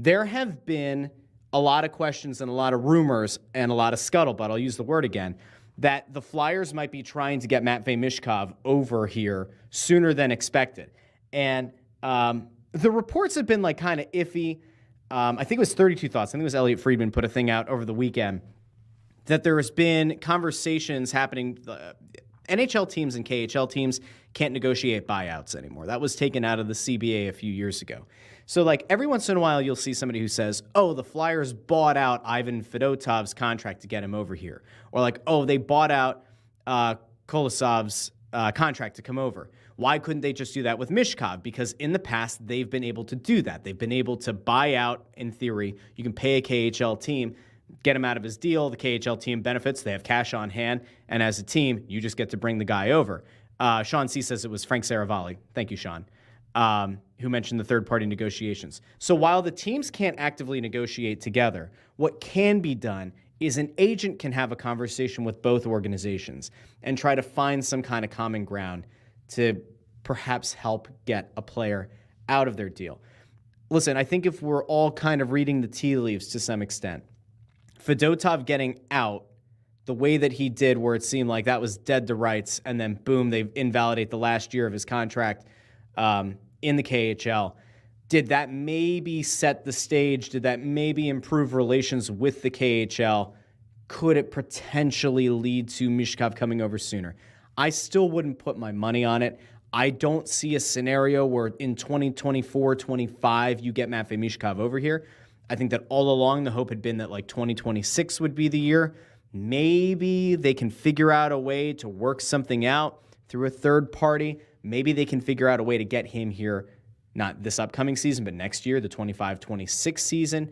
there have been a lot of questions and a lot of rumors and a lot of scuttlebutt, I'll use the word again, that the Flyers might be trying to get Matvei Michkov over here sooner than expected. And the reports have been like kind of iffy. I think it was 32 Thoughts. I think it was Elliot Friedman put a thing out over the weekend that there has been conversations happening. NHL teams and KHL teams can't negotiate buyouts anymore. That was taken out of the CBA a few years ago. So like every once in a while, you'll see somebody who says, oh, the Flyers bought out Ivan Fedotov's contract to get him over here. Or like, oh, they bought out Kolosov's contract to come over. Why couldn't they just do that with Michkov? Because in the past, they've been able to do that. They've been able to buy out, in theory. You can pay a KHL team, get him out of his deal. The KHL team benefits. They have cash on hand. And as a team, you just get to bring the guy over. Sean C. says it was Frank Saravalli. Thank you, Sean, who mentioned the third-party negotiations. So while the teams can't actively negotiate together, what can be done is an agent can have a conversation with both organizations and try to find some kind of common ground to perhaps help get a player out of their deal. Listen, I think if we're all kind of reading the tea leaves to some extent, Fedotov getting out the way that he did, where it seemed like that was dead to rights, and then boom, they invalidate the last year of his contract in the KHL. Did that maybe set the stage? Did that maybe improve relations with the KHL? Could it potentially lead to Michkov coming over sooner? I still wouldn't put my money on it. I don't see a scenario where in 2024, 25, you get Matvei Michkov over here. I think that all along the hope had been that like 2026 would be the year. Maybe they can figure out a way to work something out through a third party. Maybe they can figure out a way to get him here, not this upcoming season, but next year, the 25-26 season.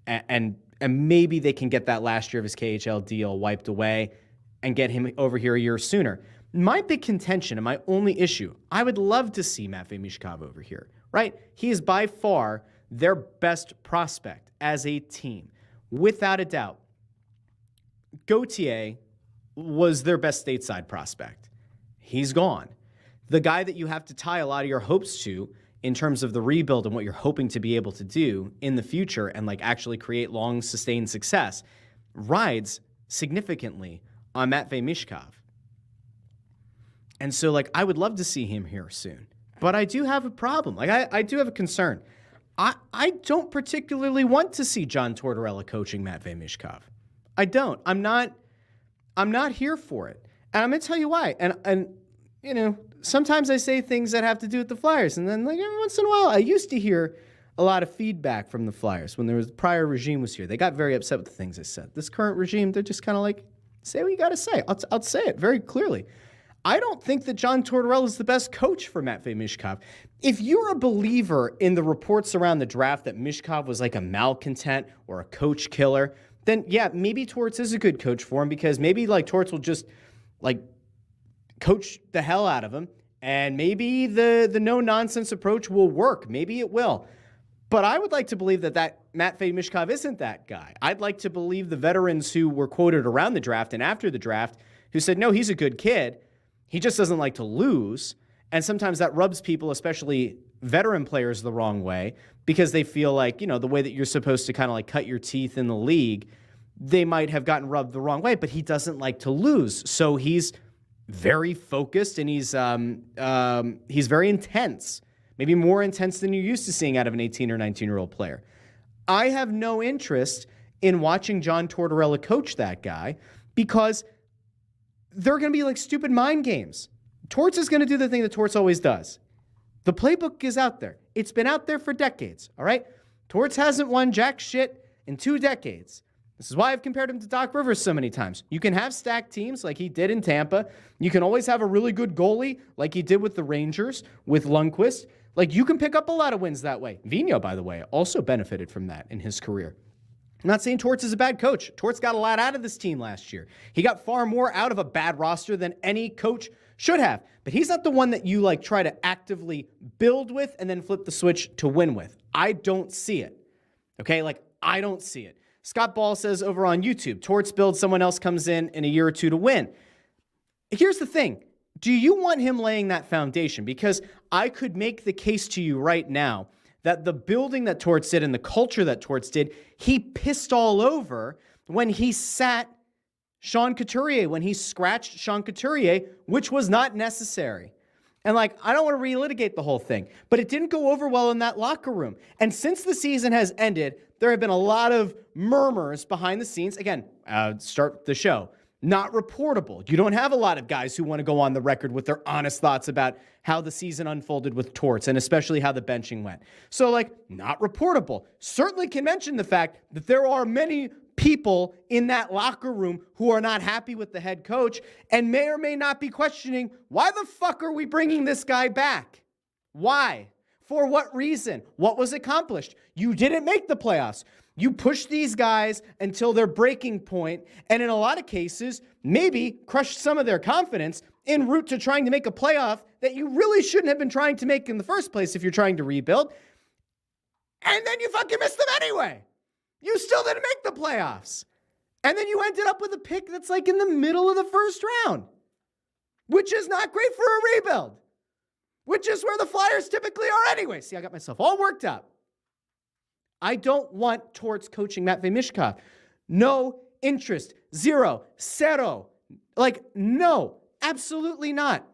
And maybe they can get that last year of his KHL deal wiped away and get him over here a year sooner. My big contention and my only issue, I would love to see Matvei Michkov over here, right? He is by far their best prospect as a team, without a doubt. Gauthier was their best stateside prospect. He's gone. The guy that you have to tie a lot of your hopes to in terms of the rebuild and what you're hoping to be able to do in the future and like actually create long sustained success rides significantly on Matvei Michkov. And so like I would love to see him here soon, but I do have a problem. Like I do have a concern. I don't particularly want to see John Tortorella coaching Matvei Michkov. I don't. I'm not here for it. And I'm going to tell you why. And you know, sometimes I say things that have to do with the Flyers. And then like every once in a while, I used to hear a lot of feedback from the Flyers when the prior regime was here. They got very upset with the things I said. This current regime, they're just kind of like, say what you got to say. I'll say it very clearly. I don't think that John Tortorella is the best coach for Matvei Michkov. If you're a believer in the reports around the draft that Michkov was like a malcontent or a coach killer, then yeah, maybe Torts is a good coach for him because maybe like Torts will just like coach the hell out of him and maybe the no-nonsense approach will work. Maybe it will. But I would like to believe that Matvei Michkov isn't that guy. I'd like to believe the veterans who were quoted around the draft and after the draft who said, no, he's a good kid. He just doesn't like to lose. And sometimes that rubs people, especially veteran players, the wrong way because they feel like, you know, the way that you're supposed to kind of like cut your teeth in the league, they might have gotten rubbed the wrong way, but he doesn't like to lose. So he's very focused and he's very intense, maybe more intense than you're used to seeing out of an 18 or 19-year-old player. I have no interest in watching John Tortorella coach that guy because they're going to be like stupid mind games. Torts is going to do the thing that Torts always does. The playbook is out there. It's been out there for decades, all right? Torts hasn't won jack shit in 2 decades. This is why I've compared him to Doc Rivers so many times. You can have stacked teams like he did in Tampa. You can always have a really good goalie like he did with the Rangers, with Lundqvist. Like you can pick up a lot of wins that way. Vigneault, by the way, also benefited from that in his career. I'm not saying Torts is a bad coach. Torts got a lot out of this team last year. He got far more out of a bad roster than any coach should have. But he's not the one that you like try to actively build with and then flip the switch to win with. I don't see it. Okay? Like, I don't see it. Scott Ball says over on YouTube, Torts builds, someone else comes in a year or two to win. Here's the thing. Do you want him laying that foundation? Because I could make the case to you right now that the building that Torts did and the culture that Torts did, he pissed all over when he sat Sean Couturier, when he scratched Sean Couturier, which was not necessary. And like, I don't want to relitigate the whole thing, but it didn't go over well in that locker room. And since the season has ended, there have been a lot of murmurs behind the scenes. Again, start the show. Not reportable. You don't have a lot of guys who want to go on the record with their honest thoughts about how the season unfolded with Torts and especially how the benching went. So like, not reportable. Certainly can mention the fact that there are many people in that locker room who are not happy with the head coach and may or may not be questioning, why the fuck are we bringing this guy back? Why? For what reason? What was accomplished? You didn't make the playoffs. You pushed these guys until their breaking point, and in a lot of cases, maybe crushed some of their confidence en route to trying to make a playoff that you really shouldn't have been trying to make in the first place if you're trying to rebuild. And then you fucking missed them anyway. You still didn't make the playoffs. And then you ended up with a pick that's like in the middle of the first round, which is not great for a rebuild, which is where the Flyers typically are anyway. See, I got myself all worked up. I don't want Torts coaching Matvei Michkov. No interest. Zero. Like, no, absolutely not.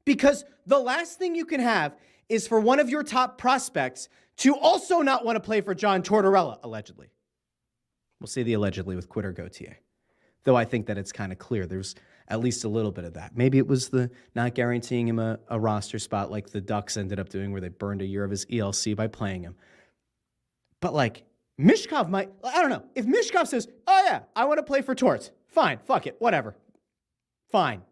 Because the last thing you can have is for one of your top prospects to also not want to play for John Tortorella, allegedly. We'll say the allegedly with Quitter Gauthier. Though I think that it's kind of clear. There's at least a little bit of that. Maybe it was the not guaranteeing him a roster spot like the Ducks ended up doing where they burned a year of his ELC by playing him. But like, Michkov might, I don't know. If Michkov says, oh yeah, I want to play for Torts, fine, fuck it, whatever. Fine.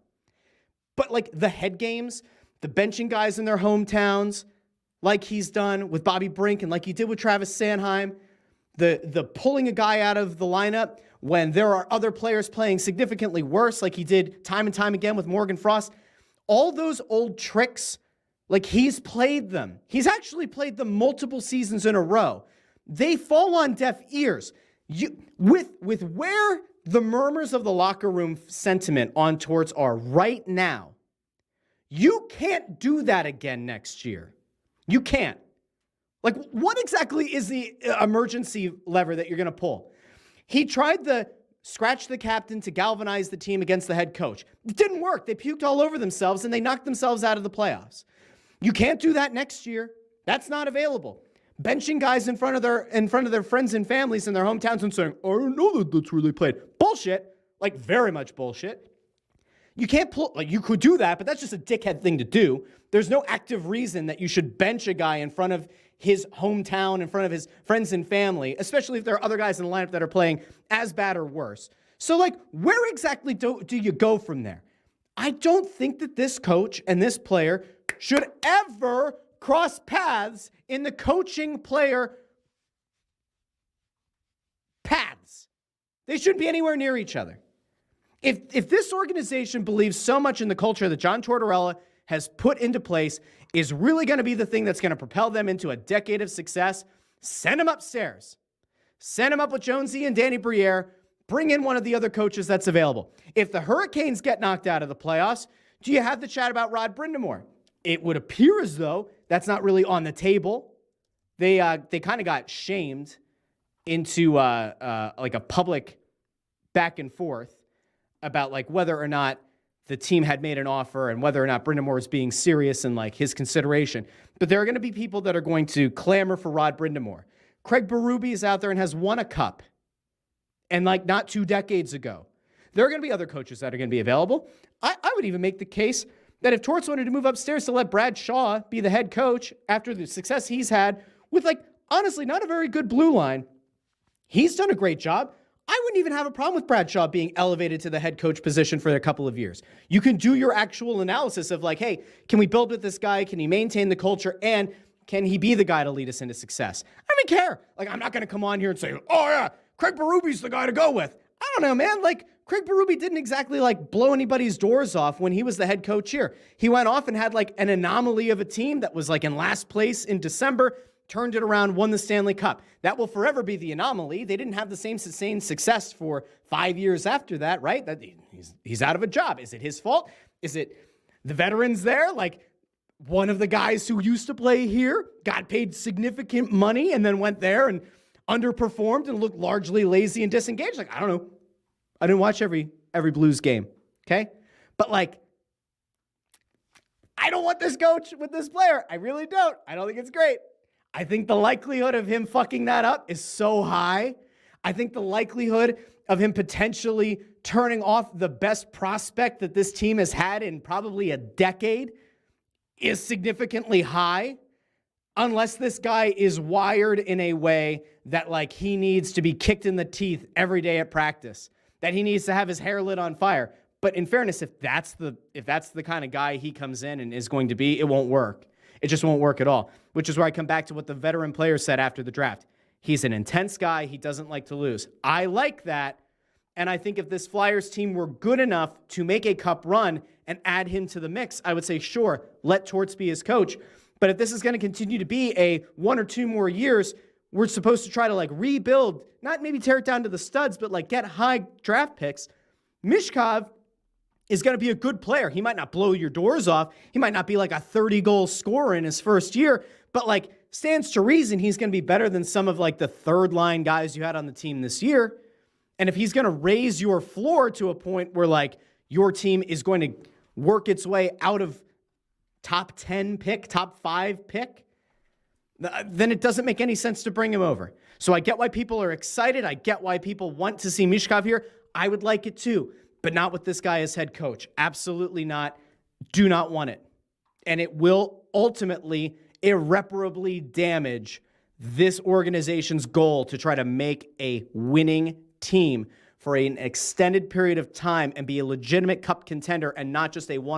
But like the head games, the benching guys in their hometowns, like he's done with Bobby Brink and like he did with Travis Sanheim, the pulling a guy out of the lineup when there are other players playing significantly worse, like he did time and time again with Morgan Frost, all those old tricks, like he's played them. He's actually played them multiple seasons in a row. They fall on deaf ears. With where the murmurs of the locker room sentiment on Torts are right now, you can't do that again next year. You can't. Like, what exactly is the emergency lever that you're going to pull? He tried the scratch the captain to galvanize the team against the head coach. It didn't work. They puked all over themselves and they knocked themselves out of the playoffs. You can't do that next year. That's not available. Benching guys in front of their friends and families in their hometowns and saying, I don't know that that's where they played. Bullshit. Like, very much bullshit. You can't pull, like, you could do that, but that's just a dickhead thing to do. There's no active reason that you should bench a guy in front of his hometown, in front of his friends and family, especially if there are other guys in the lineup that are playing as bad or worse. So, like, where exactly do you go from there? I don't think that this coach and this player should ever cross paths in the coaching player paths. They shouldn't be anywhere near each other. If this organization believes so much in the culture that John Tortorella has put into place is really going to be the thing that's going to propel them into a decade of success, send them upstairs. Send them up with Jonesy and Danny Briere. Bring in one of the other coaches that's available. If the Hurricanes get knocked out of the playoffs, do you have the chat about Rod Brind'Amour? It would appear as though that's not really on the table. They kind of got shamed into like a public back and forth about like whether or not the team had made an offer and whether or not Brind'Amour was being serious in like his consideration. But there are going to be people that are going to clamor for Rod Brind'Amour. Craig Berube is out there and has won a cup. And like not 2 decades ago. There are going to be other coaches that are going to be available. I would even make the case that if Torts wanted to move upstairs to let Brad Shaw be the head coach after the success he's had with, like, honestly, not a very good blue line, he's done a great job. I wouldn't even have a problem with Brad Shaw being elevated to the head coach position for a couple of years. You can do your actual analysis of like, hey, can we build with this guy? Can he maintain the culture? And can he be the guy to lead us into success? I don't even care. Like, I'm not going to come on here and say, oh, yeah, Craig Berube's the guy to go with. I don't know, man. Like, Craig Berube didn't exactly like blow anybody's doors off when he was the head coach here. He went off and had like an anomaly of a team that was like in last place in December, turned it around, won the Stanley Cup. That will forever be the anomaly. They didn't have the same sustained success for 5 years after that, right? He's out of a job. Is it his fault? Is it the veterans there? Like, one of the guys who used to play here, got paid significant money, and then went there and underperformed and looked largely lazy and disengaged. Like, I don't know. I didn't watch every Blues game, okay? But, like, I don't want this coach with this player. I really don't. I don't think it's great. I think the likelihood of him fucking that up is so high. I think the likelihood of him potentially turning off the best prospect that this team has had in probably a decade is significantly high, unless this guy is wired in a way that, like, he needs to be kicked in the teeth every day at practice, that he needs to have his hair lit on fire. But in fairness, if that's the kind of guy he comes in and is going to be, it won't work. It just won't work at all, which is where I come back to what the veteran player said after the draft. He's an intense guy. He doesn't like to lose. I like that. And I think if this Flyers team were good enough to make a cup run and add him to the mix, I would say, sure, let Torts be his coach. But if this is going to continue to be a 1 or 2 more years, we're supposed to try to, like, rebuild, not maybe tear it down to the studs, but, like, get high draft picks. Michkov is going to be a good player. He might not blow your doors off. He might not be like a 30-goal scorer in his first year, but, like, stands to reason he's going to be better than some of, like, the third-line guys you had on the team this year. And if he's going to raise your floor to a point where, like, your team is going to work its way out of top 10 pick, top 5 pick, then it doesn't make any sense to bring him over. So I get why people are excited. I get why people want to see Michkov here. I would like it too, but not with this guy as head coach. Absolutely not. Do not want it. And it will ultimately irreparably damage this organization's goal to try to make a winning team for an extended period of time and be a legitimate cup contender and not just a one-off